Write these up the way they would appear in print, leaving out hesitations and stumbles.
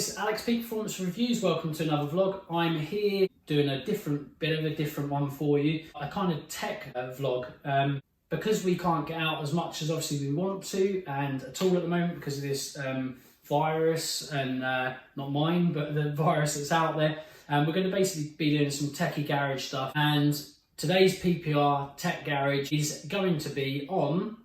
guys, Alex Peak Performance Reviews. Welcome to another vlog. I'm here doing a bit of a different one for you. A kind of tech vlog. Because we can't get out as much as obviously we want to and at all at the moment because of this virus and not mine, but the virus that's out there. We're going to basically be doing some techie garage stuff, and today's PPR Tech Garage is going to be on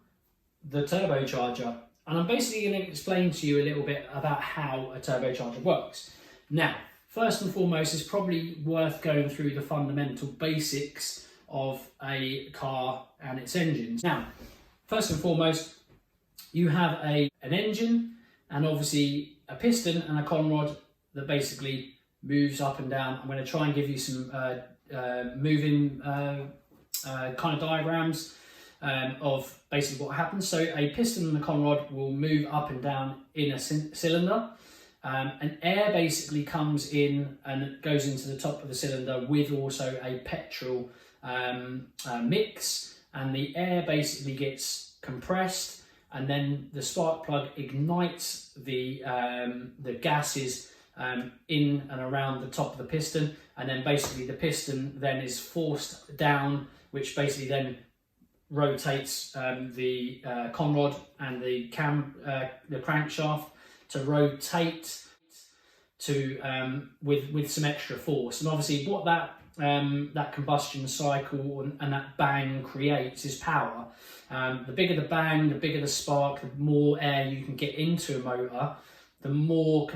the Turbocharger. And I'm basically going to explain to you a little bit about how a turbocharger works. Now, first and foremost, it's probably worth going through the fundamental basics of a car and its engines. Now, first and foremost, you have an engine and obviously a piston and a conrod that basically moves up and down. I'm going to try and give you some moving kind of diagrams of basically what happens. So a piston and a conrod will move up and down in a cylinder, and air basically comes in and goes into the top of the cylinder with also a petrol mix, and the air basically gets compressed, and then the spark plug ignites the gases in and around the top of the piston, and then basically the piston then is forced down, which basically then rotates the conrod and the crankshaft to rotate to with some extra force. And obviously what that combustion cycle and that bang creates is power. The bigger the bang, the bigger the spark, the more air you can get into a motor, the more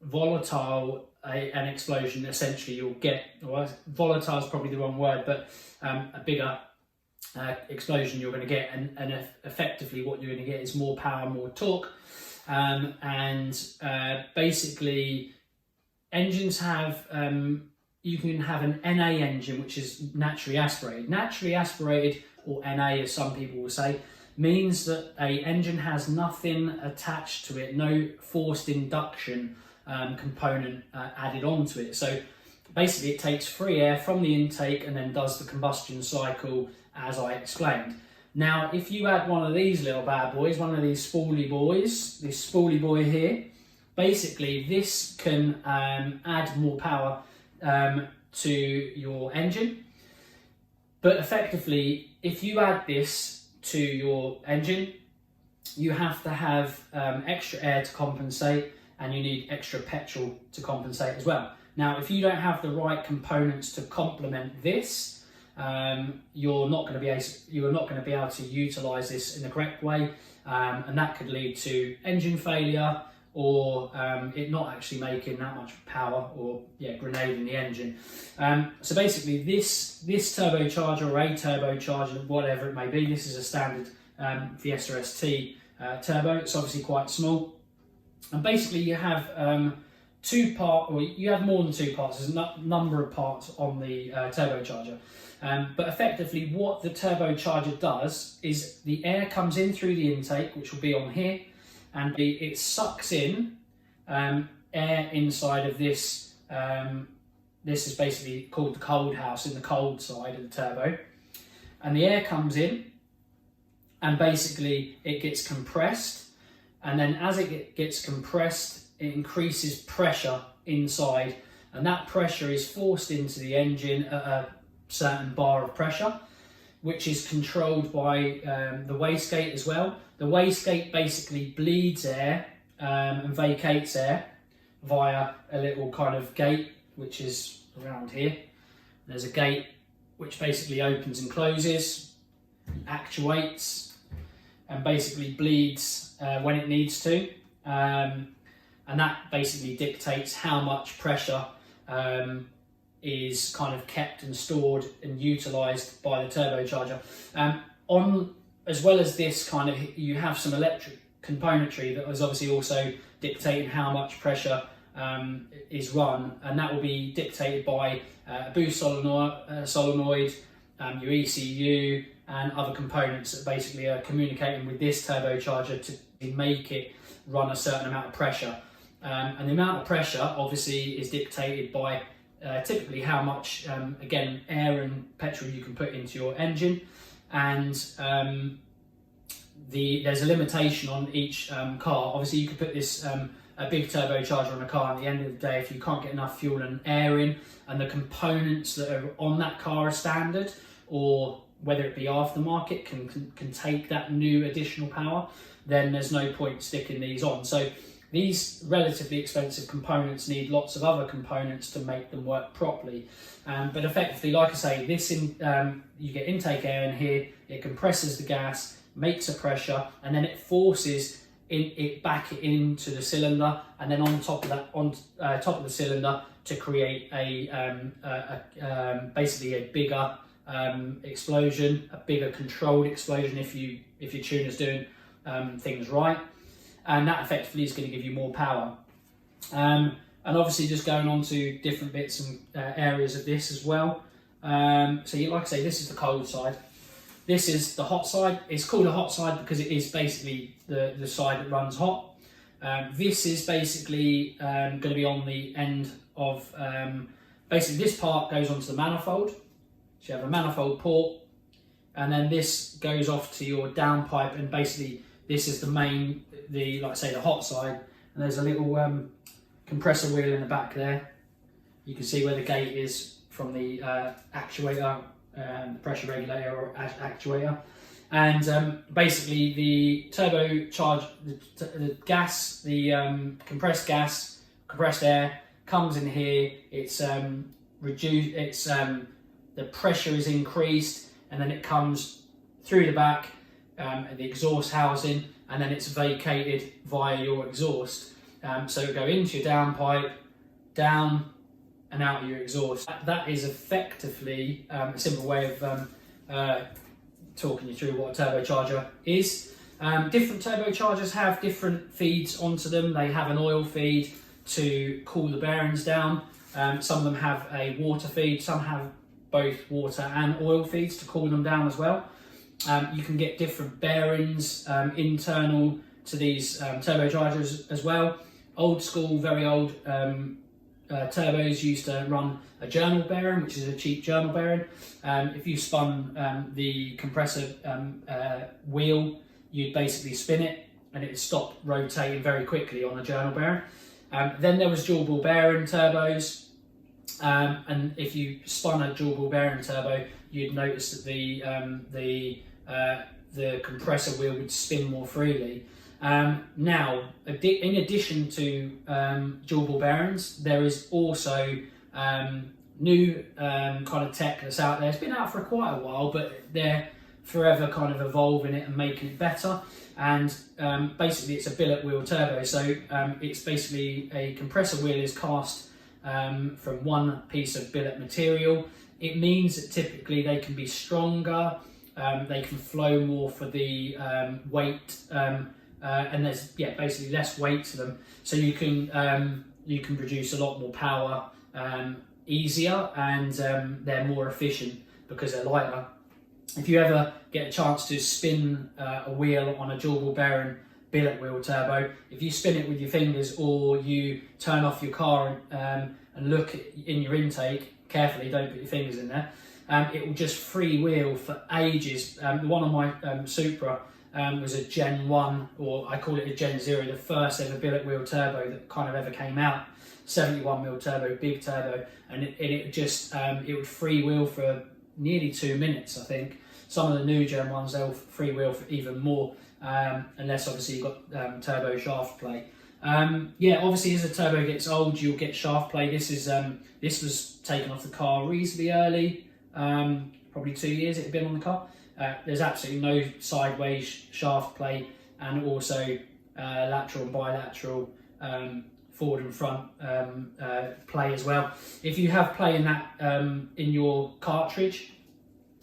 volatile an explosion essentially you'll get. Well, volatile is probably the wrong word, but a bigger explosion you're going to get, and effectively what you're going to get is more power, more torque, and basically engines have you can have an NA engine, which is naturally aspirated, or NA as some people will say, means that a engine has nothing attached to it, no forced induction component added onto it. So basically it takes free air from the intake and then does the combustion cycle as I explained. Now if you add one of these little bad boys, one of these spoolie boys, this spoolie boy here, basically this can add more power to your engine. But effectively, if you add this to your engine, you have to have extra air to compensate, and you need extra petrol to compensate as well. Now, if you don't have the right components to complement this, you're not going to be able to utilize this in the correct way, and that could lead to engine failure, or it not actually making that much power, or grenading the engine. So basically this turbocharger, or a turbocharger, whatever it may be, this is a standard Fiesta ST turbo. It's obviously quite small, and basically you have you have more than two parts. There's a number of parts on the turbocharger, but effectively what the turbocharger does is the air comes in through the intake, which will be on here, and it sucks in air inside of this. This is basically called the cold house, in the cold side of the turbo, and the air comes in and basically it gets compressed, and then as it gets compressed it increases pressure inside, and that pressure is forced into the engine at a certain bar of pressure, which is controlled by the wastegate as well. The wastegate basically bleeds air and vacates air via a little kind of gate, which is around here. There's a gate which basically opens and closes, actuates, and basically bleeds when it needs to. And that basically dictates how much pressure is kind of kept and stored and utilised by the turbocharger. As well as this kind of, you have some electric componentry that is obviously also dictating how much pressure is run, and that will be dictated by a boost solenoid, your ECU, and other components that basically are communicating with this turbocharger to make it run a certain amount of pressure. And the amount of pressure obviously is dictated by typically how much, again, air and petrol you can put into your engine, and there's a limitation on each car. Obviously, you could put this a big turbocharger on a car. At the end of the day, if you can't get enough fuel and air in, and the components that are on that car are standard, or whether it be aftermarket can take that new additional power, then there's no point sticking these on. So these relatively expensive components need lots of other components to make them work properly. But effectively, like I say, this you get intake air in here, it compresses the gas, makes a pressure, and then it forces it back into the cylinder, and then on top of that, top of the cylinder, to create basically a bigger explosion, a bigger controlled explosion if your tuner's doing things right, and that effectively is going to give you more power. And obviously, just going on to different bits and areas of this as well. So like I say, this is the cold side. This is the hot side. It's called a hot side because it is basically the side that runs hot. This is basically going to be on the end of, basically this part goes onto the manifold. So you have a manifold port, and then this goes off to your downpipe, and basically this is the main, like I say, the hot side. And there's a little compressor wheel in the back there. You can see where the gate is from the actuator, the pressure regulator or actuator. And basically the turbocharger, the gas, the compressed gas, compressed air comes in here. It's reduced. It's the pressure is increased, and then it comes through the back, the exhaust housing, and then it's vacated via your exhaust. So it'll go into your downpipe, down and out of your exhaust. That is effectively a simple way of talking you through what a turbocharger is. Different turbochargers have different feeds onto them. They have an oil feed to cool the bearings down. Some of them have a water feed, some have both water and oil feeds to cool them down as well. You can get different bearings internal to these turbochargers as well. Old school, very old turbos used to run a journal bearing, which is a cheap journal bearing. If you spun the compressor wheel, you'd basically spin it and it would stop rotating very quickly on a journal bearing. Then there was dual ball bearing turbos, and if you spun a dual ball bearing turbo, you'd notice that the compressor wheel would spin more freely. Now, in addition to dual ball bearings, there is also new kind of tech that's out there. It's been out for quite a while, but they're forever kind of evolving it and making it better. And basically, it's a billet wheel turbo. So it's basically a compressor wheel is cast from one piece of billet material. It means that typically they can be stronger, they can flow more for the weight. And there's basically less weight to them, so you can produce a lot more power easier, and they're more efficient because they're lighter. If you ever get a chance to spin a wheel on a dual ball bearing billet wheel turbo, if you spin it with your fingers or you turn off your car and look in your intake carefully, don't put your fingers in there, it will just freewheel for ages. The one on my Supra was a Gen 1, or I call it a Gen 0, the first ever billet wheel turbo that kind of ever came out. 71mm turbo, big turbo, and it would freewheel for nearly 2 minutes, I think. Some of the new Gen 1s, they'll freewheel for even more, unless obviously you've got turbo shaft play. Obviously as the turbo gets old, you'll get shaft play. This was taken off the car reasonably early, probably 2 years it had been on the car. There's absolutely no sideways shaft play, and also lateral and bilateral forward and front play as well. If you have play in that in your cartridge,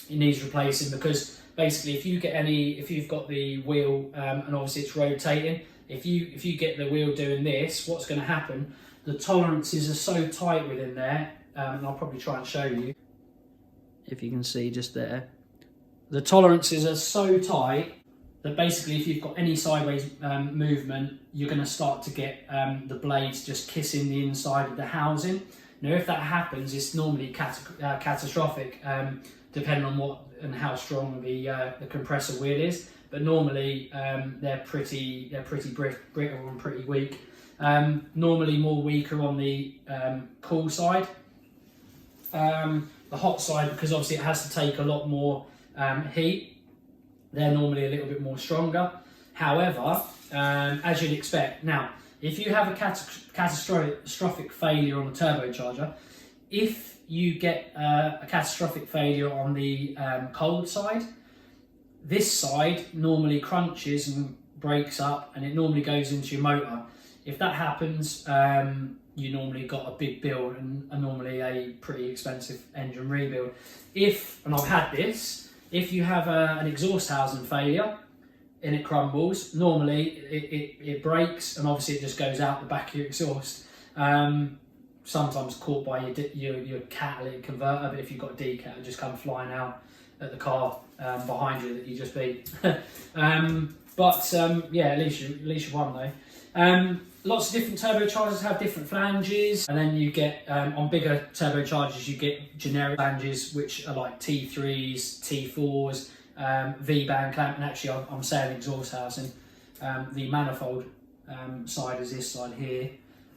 it needs replacing, because basically if you've got the wheel and obviously it's rotating, if you get the wheel doing this, what's going to happen? The tolerances are so tight within there, and I'll probably try and show you if you can see just there. The tolerances are so tight that basically if you've got any sideways movement, you're going to start to get the blades just kissing the inside of the housing. Now, if that happens, it's normally catastrophic, depending on what and how strong the compressor wheel is. But normally they're pretty brittle and pretty weak. Normally more weaker on the cool side. The hot side, because obviously it has to take a lot more heat, they're normally a little bit more stronger. However, as you'd expect, now if you have a catastrophic failure on a turbocharger, if you get a catastrophic failure on the cold side, this side normally crunches and breaks up, and it normally goes into your motor. If that happens, you normally got a big bill and normally a pretty expensive engine rebuild. And I've had this, if you have an exhaust housing failure and it crumbles, normally it breaks, and obviously it just goes out the back of your exhaust. Sometimes caught by your catalytic converter, but if you've got a decat, it'll just come flying out at the car behind you that you just beat. Yeah, at least you won though. Lots of different turbochargers have different flanges, and then you get, on bigger turbochargers, you get generic flanges, which are like T3s, T4s, V-band clamp, and actually I'm saying exhaust housing. The manifold side is this side here,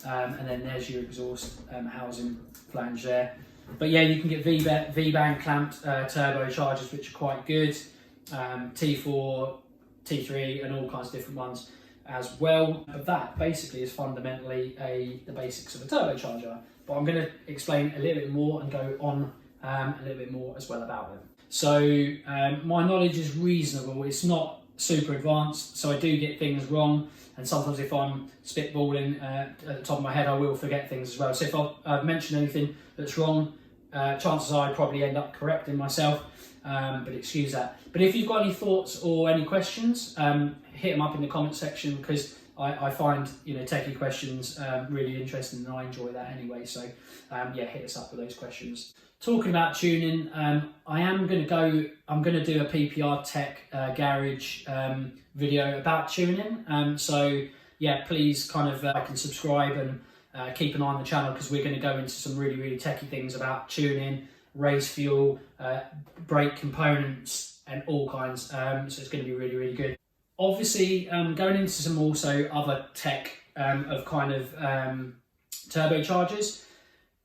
and then there's your exhaust housing flange there. But yeah, you can get V-band clamped turbochargers, which are quite good, T4, T3, and all kinds of different ones as well. But that basically is fundamentally the basics of a turbocharger. But I'm going to explain a little bit more and go on a little bit more as well about them. So my knowledge is reasonable. It's not super advanced, so I do get things wrong, and sometimes if I'm spitballing at the top of my head, I will forget things as well. So if I've mentioned anything that's wrong, chances are I probably end up correcting myself, but excuse that. But if you've got any thoughts or any questions, hit them up in the comment section, because I find techie questions really interesting, and I enjoy that anyway. So yeah, hit us up with those questions. Talking about tuning, I'm going to do a PPR Tech Garage video about tuning. So yeah, please kind of like and subscribe and keep an eye on the channel, because we're going to go into some really techie things about tuning, race fuel, brake components, and all kinds. So it's going to be really good. Obviously, going into some also other tech of kind of turbochargers.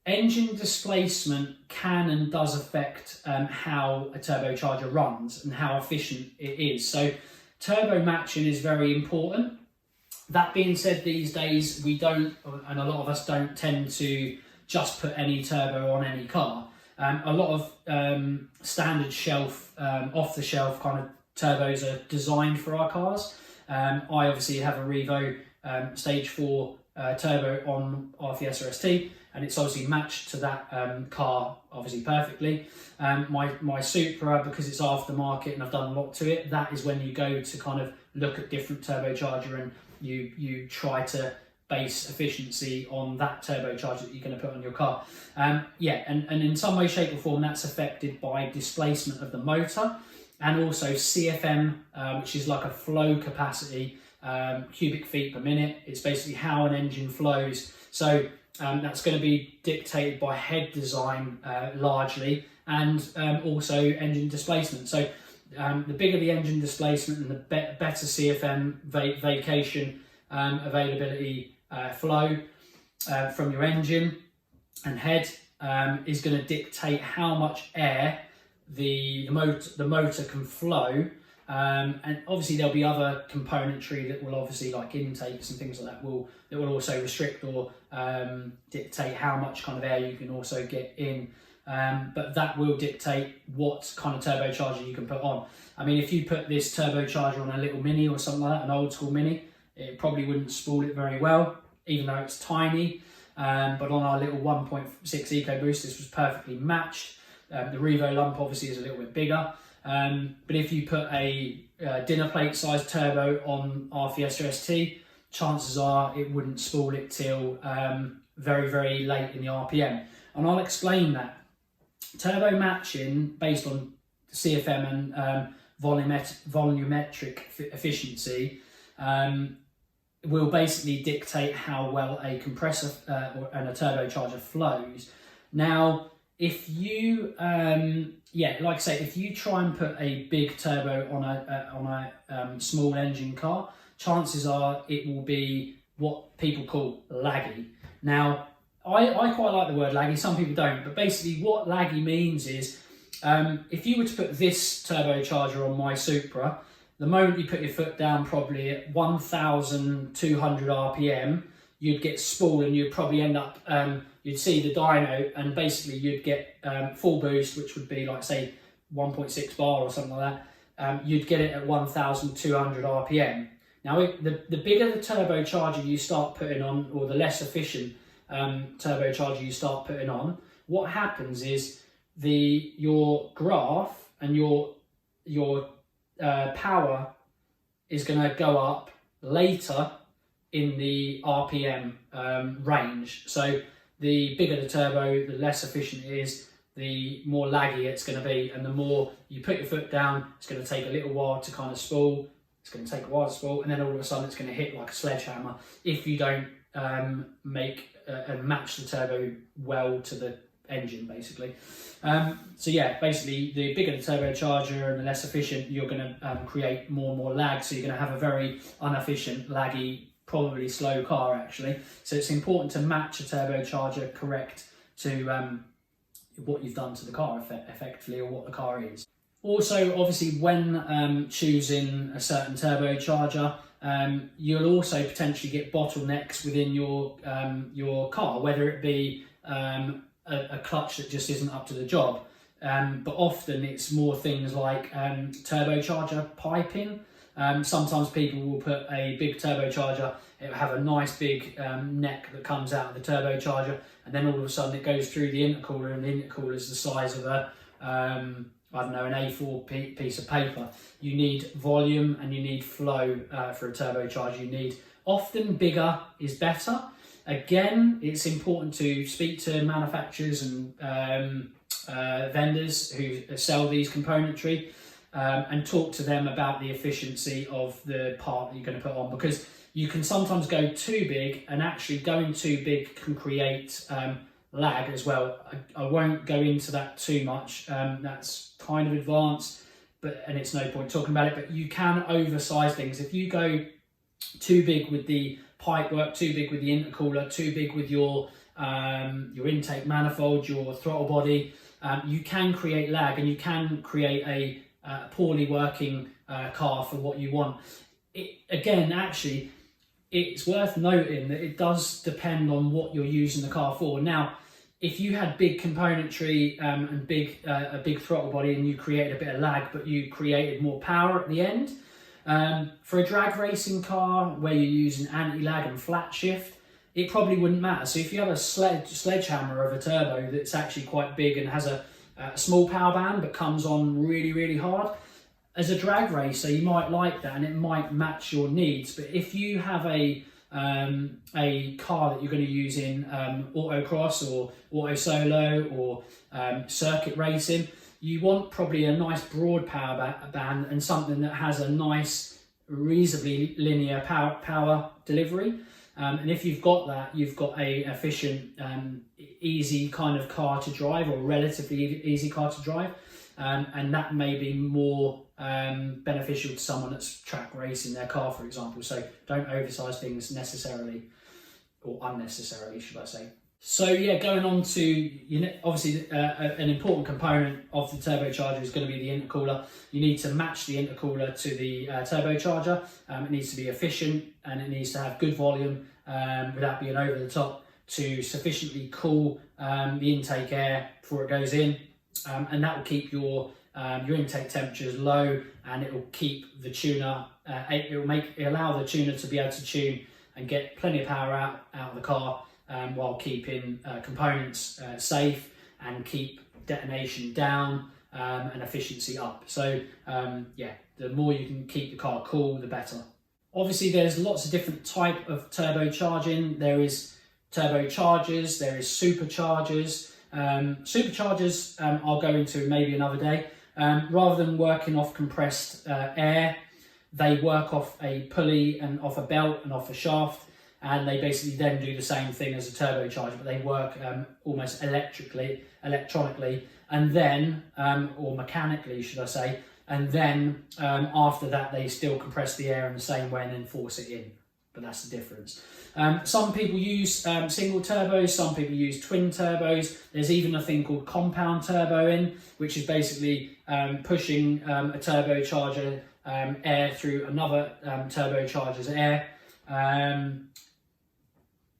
Engine displacement can and does affect how a turbocharger runs and how efficient it is. So turbo matching is very important. That being said, these days we don't, and a lot of us don't tend to just put any turbo on any car. A lot of standard shelf, off the shelf kind of turbos are designed for our cars. I obviously have a Revo stage 4 turbo on our Fiesta ST, and it's obviously matched to that car obviously perfectly. My Supra, because it's aftermarket and I've done a lot to it, that is when you go to kind of look at different turbocharger, and you try to base efficiency on that turbocharger that you're going to put on your car. Yeah, and in some way, shape or form, that's affected by displacement of the motor, and also CFM, which is like a flow capacity, cubic feet per minute. It's basically how an engine flows. So that's going to be dictated by head design largely, and also engine displacement. So the bigger the engine displacement and the better CFM vacation availability flow from your engine and head is going to dictate how much air the motor can flow. And obviously there'll be other componentry that will obviously, like intakes and things like that, that will also restrict or dictate how much kind of air you can also get in. But that will dictate what kind of turbocharger you can put on. I mean, if you put this turbocharger on a little Mini or something like that, an old school Mini, it probably wouldn't spool it very well, even though it's tiny. But on our little 1.6 EcoBoost, this was perfectly matched. The Revo lump obviously is a little bit bigger. But if you put a dinner plate sized turbo on our Fiesta ST, chances are it wouldn't spool it till very late in the RPM. And I'll explain that. Turbo matching based on CFM and volumetric efficiency will basically dictate how well a compressor and a turbocharger flows. Now, if you, like I say, if you try and put a big turbo on a small engine car, chances are it will be what people call laggy. Now, I quite like the word laggy, some people don't, but basically what laggy means is, if you were to put this turbocharger on my Supra, the moment you put your foot down, probably at 1,200 RPM, you'd get spool and you'd probably end up, you'd see the dyno and basically you'd get full boost, which would be like, say, 1.6 bar or something like that. You'd get it at 1,200 RPM. Now, the bigger the turbocharger you start putting on, or the less efficient turbocharger you start putting on, what happens is your graph and your power is going to go up later in the RPM range. So the bigger the turbo, the less efficient it is, the more laggy it's going to be, and the more you put your foot down, it's going to take a little while to kind of spool. It's going to take a while to spool, and then all of a sudden it's going to hit like a sledgehammer if you don't make and match the turbo well to the engine, basically. So yeah, basically the bigger the turbocharger and the less efficient, you're going to create more and more lag, so you're going to have a very inefficient, laggy, probably slow car actually. So it's important to match a turbocharger correct to what you've done to the car effectively, or what the car is. Also, obviously, when choosing a certain turbocharger, you'll also potentially get bottlenecks within your car, whether it be a clutch that just isn't up to the job. But often it's more things like turbocharger piping. Sometimes people will put a big turbocharger, it will have a nice big neck that comes out of the turbocharger, and then all of a sudden it goes through the intercooler, and the intercooler is the size of a, I don't know, an A4 piece of paper. You need volume and you need flow for a turbocharger. You need, often bigger is better. Again, it's important to speak to manufacturers and vendors who sell these componentry and talk to them about the efficiency of the part that you're going to put on, because you can sometimes go too big, and actually going too big can create lag as well. I won't go into that too much, that's kind of advanced, and it's no point talking about it, but you can oversize things. If you go too big with the pipework, too big with the intercooler, too big with your intake manifold, your throttle body, you can create lag, and you can create a poorly working car for what you want. Again, actually, it's worth noting that it does depend on what you're using the car for. Now, if you had big componentry and a big throttle body, and you created a bit of lag, but you created more power at the end, for a drag racing car where you're using anti-lag and flat shift, it probably wouldn't matter. So if you have a sledgehammer of a turbo that's actually quite big and has a small power band but comes on really, really hard, as a drag racer you might like that and it might match your needs. But if you have a car that you're going to use in autocross or auto solo or circuit racing, you want probably a nice broad power band and something that has a nice, reasonably linear power delivery. And if you've got that, you've got a efficient, easy kind of car to drive, or relatively easy car to drive. And that may be more beneficial to someone that's track racing their car, for example. So don't oversize things necessarily, or unnecessarily, should I say. So yeah, going on to, obviously an important component of the turbocharger is going to be the intercooler. You need to match the intercooler to the turbocharger. It needs to be efficient, and it needs to have good volume without being over the top, to sufficiently cool the intake air before it goes in, and that will keep your intake temperatures low, and it will keep the tuner. It will allow the tuner to be able to tune and get plenty of power out of the car, while keeping components safe, and keep detonation down and efficiency up. So yeah, the more you can keep the car cool, the better. Obviously, there's lots of different type of turbocharging. There is turbochargers, there is superchargers. Superchargers I'll go into maybe another day. Rather than working off compressed air, they work off a pulley and off a belt and off a shaft, and they basically then do the same thing as a turbocharger, but they work almost electronically, and then, or mechanically, should I say, and then after that they still compress the air in the same way and then force it in. But that's the difference. Some people use single turbos, some people use twin turbos. There's even a thing called compound turboing, which is basically pushing a turbocharger air through another turbocharger's air.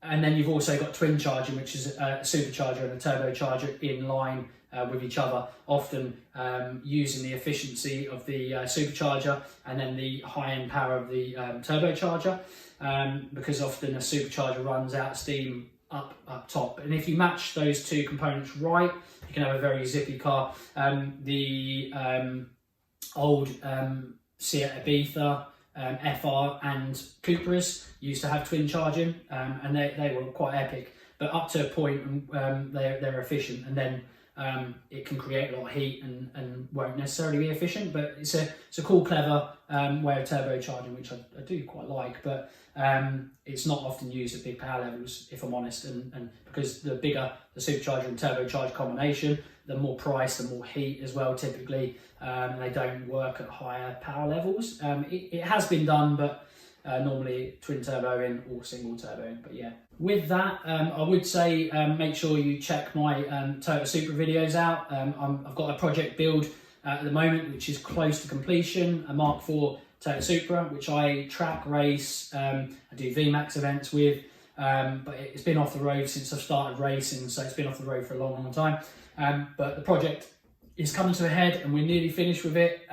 And then you've also got twin charging, which is a supercharger and a turbocharger in line with each other, often using the efficiency of the supercharger and then the high-end power of the turbocharger, because often a supercharger runs out of steam up top. And if you match those two components right, you can have a very zippy car. The old Seat Ibiza, FR and Cupras used to have twin charging, and they were quite epic, but up to a point they're efficient, and then it can create a lot of heat and won't necessarily be efficient. But it's a cool, clever way of turbocharging, which I do quite like, but it's not often used at big power levels, if I'm honest, and because the bigger the supercharger and turbocharger combination, the more price, the more heat as well, typically, and they don't work at higher power levels. It has been done, but normally twin turboing or single turboing. But yeah, with that, I would say make sure you check my Toyota Supra videos out. I've got a project build at the moment which is close to completion, a Mark IV Toyota Supra, which I track, race, I do VMAX events with, but it's been off the road since I've started racing, so it's been off the road for a long time. But the project is coming to a head and we're nearly finished with it.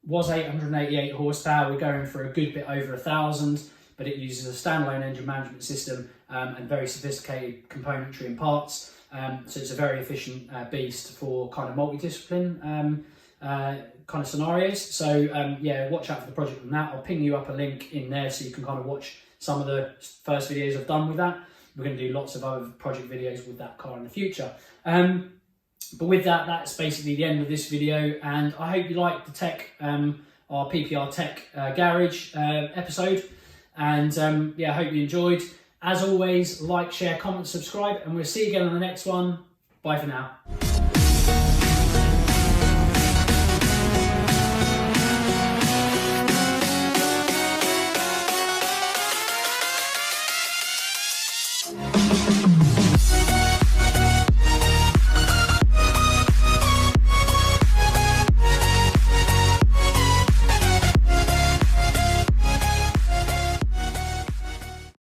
Was 888 horsepower, we're going for a good bit over 1,000, but it uses a standalone engine management system and very sophisticated componentry and parts. So it's a very efficient beast for kind of multidiscipline kind of scenarios. So yeah, watch out for the project on that. I'll ping you up a link in there so you can kind of watch some of the first videos I've done with that. We're going to do lots of other project videos with that car in the future. But with that, that's basically the end of this video, and I hope you liked the tech, our PPR Tech Garage episode, and yeah, I hope you enjoyed. As always, like, share, comment, subscribe, and we'll see you again on the next one. Bye for now.